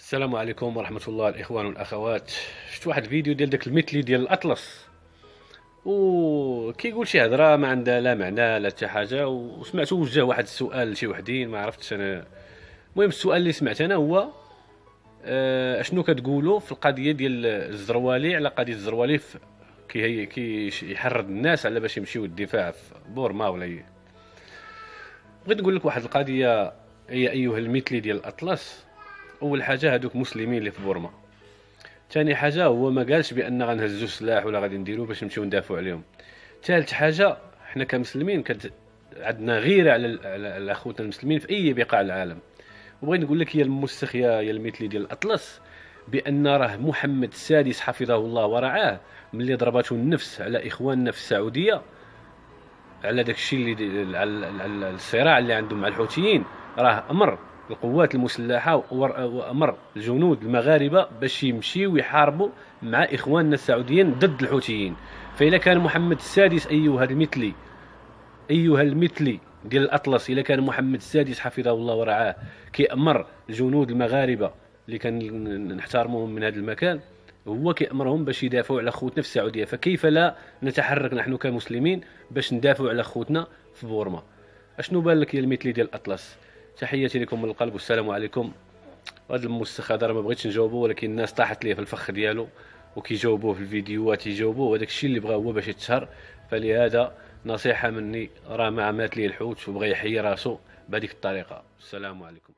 السلام عليكم ورحمة الله الإخوان والأخوات. شفت واحد الفيديو ديال داك المثلي ديال الأطلس وكيقول شي هضرة ما عندها لا معنى لا حتى حاجة، وسمعتو وجه واحد السؤال لشي وحدين ما عرفتش أنا. المهم السؤال اللي سمعت أنا هو أشنو كتقولوا في القضية ديال الزروالي، على قضية الزروالي كي يحرض الناس على باش يمشيو الدفاع في بورما ولا بغيت نقول لك واحد القضية. هي أيها المثلي ديال الأطلس، اول حاجه هادوك مسلمين اللي في بورما. ثاني حاجه هو ما قالش بان غنهزوا السلاح ولا غادي نديروا باش نمشيو ندافعوا عليهم. ثالث حاجه حنا كمسلمين عندنا غيره على اخوتنا المسلمين في اي بقاع العالم. وبغيت نقول لك يا الموسخ يا المثلي ديال الاطلس بان راه محمد السادس حفظه الله ورعاه ملي ضربته النفس على اخواننا في السعوديه، على داك الشيء اللي على الصراع اللي عندهم مع الحوثيين، راه امر القوات المسلحه وامر الجنود المغاربه باش يمشيو يحاربوا مع اخواننا السعوديين ضد الحوثيين. فإذا كان محمد السادس ايها المثلي ديال الاطلس، اذا كان محمد السادس حفظه الله ورعاه كيامر الجنود المغاربه اللي كان نحترمهم من هذا المكان، هو كيأمرهم باش يدافعوا على خوتنا في السعوديه، فكيف لا نتحرك نحن كمسلمين باش ندافعوا على خوتنا في بورما؟ اشنو بان لك يا المثلي ديال الاطلس؟ تحياتي لكم من القلب والسلام عليكم. هذا الموسخ هذا ما بغيتش نجاوبه، ولكن الناس طاحت ليه في الفخ ديالو وكيجاوبوه في الفيديوهات، يجاوبوه وهذاك الشيء اللي بغا هو باش يتشهر. فلهذا نصيحه مني، راه ما مات ليه الحوت وبغى يحيي راسو بهذيك الطريقه. السلام عليكم.